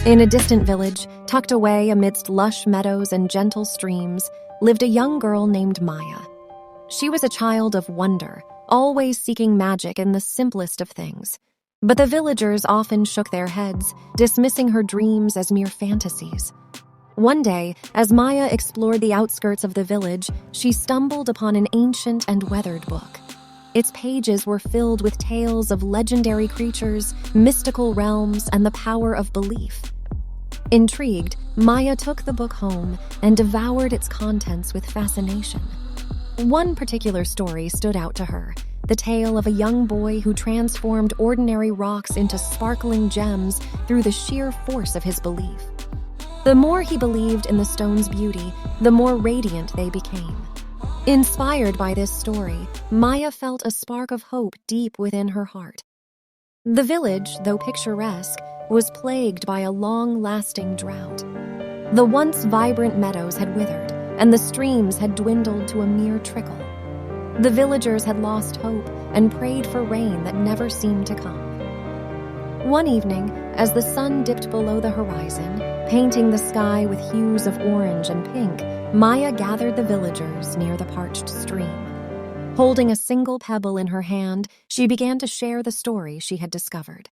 In a distant village, tucked away amidst lush meadows and gentle streams, lived a young girl named María. She was a child of wonder, always seeking magic in the simplest of things. But the villagers often shook their heads, dismissing her dreams as mere fantasies. One day, as María explored the outskirts of the village, she stumbled upon an ancient and weathered book. Its pages were filled with tales of legendary creatures, mystical realms, and the power of belief. Intrigued, María took the book home and devoured its contents with fascination. One particular story stood out to her, the tale of a young boy who transformed ordinary rocks into sparkling gems through the sheer force of his belief. The more he believed in the stone's beauty, the more radiant they became. Inspired by this story, María felt a spark of hope deep within her heart. The village, though picturesque, was plagued by a long-lasting drought. The once vibrant meadows had withered, and the streams had dwindled to a mere trickle. The villagers had lost hope and prayed for rain that never seemed to come. One evening, as the sun dipped below the horizon, painting the sky with hues of orange and pink, María gathered the villagers near the parched stream. Holding a single pebble in her hand, she began to share the story she had discovered.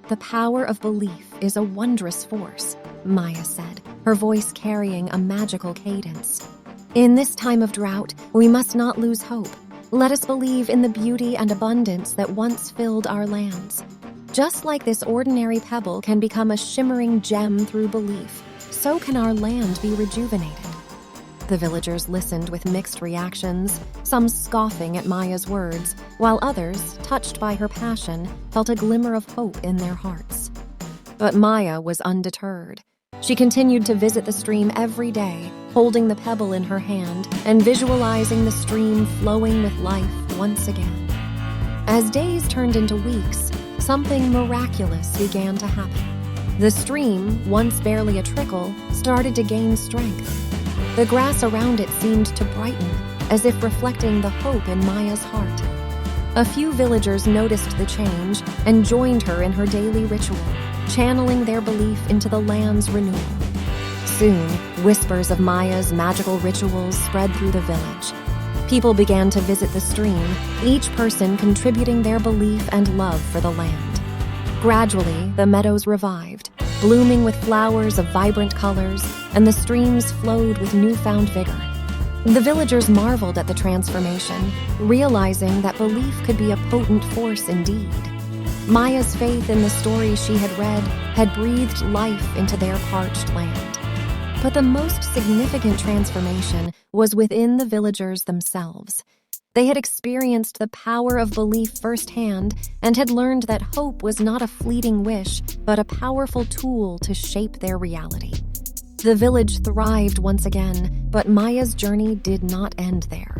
"The power of belief is a wondrous force," María said, her voice carrying a magical cadence. "In this time of drought, we must not lose hope. Let us believe in the beauty and abundance that once filled our lands. Just like this ordinary pebble can become a shimmering gem through belief, so can our land be rejuvenated." The villagers listened with mixed reactions, some scoffing at Maya's words, while others, touched by her passion, felt a glimmer of hope in their hearts. But María was undeterred. She continued to visit the stream every day, holding the pebble in her hand and visualizing the stream flowing with life once again. As days turned into weeks, something miraculous began to happen. The stream, once barely a trickle, started to gain strength. The grass around it seemed to brighten, as if reflecting the hope in Maya's heart. A few villagers noticed the change and joined her in her daily ritual, channeling their belief into the land's renewal. Soon, whispers of Maya's magical rituals spread through the village. People began to visit the stream, each person contributing their belief and love for the land. Gradually, the meadows revived, blooming with flowers of vibrant colors, and the streams flowed with newfound vigor. The villagers marveled at the transformation, realizing that belief could be a potent force indeed. Maya's faith in the stories she had read had breathed life into their parched land. But the most significant transformation was within the villagers themselves. They had experienced the power of belief firsthand and had learned that hope was not a fleeting wish, but a powerful tool to shape their reality. The village thrived once again, but Maya's journey did not end there.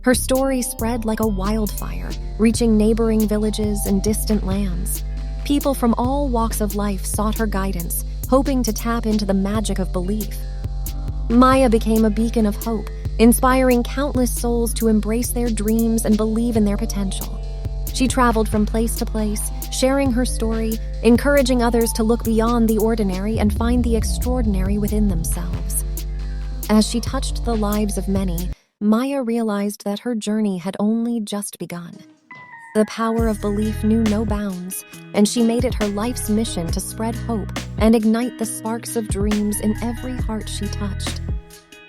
Her story spread like a wildfire, reaching neighboring villages and distant lands. People from all walks of life sought her guidance, hoping to tap into the magic of belief. María became a beacon of hope, inspiring countless souls to embrace their dreams and believe in their potential. She traveled from place to place, sharing her story, encouraging others to look beyond the ordinary and find the extraordinary within themselves. As she touched the lives of many, María realized that her journey had only just begun. The power of belief knew no bounds, and she made it her life's mission to spread hope and ignite the sparks of dreams in every heart she touched.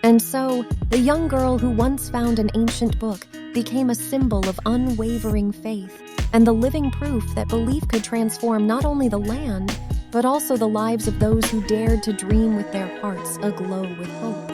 And so, the young girl who once found an ancient book became a symbol of unwavering faith and the living proof that belief could transform not only the land, but also the lives of those who dared to dream with their hearts aglow with hope.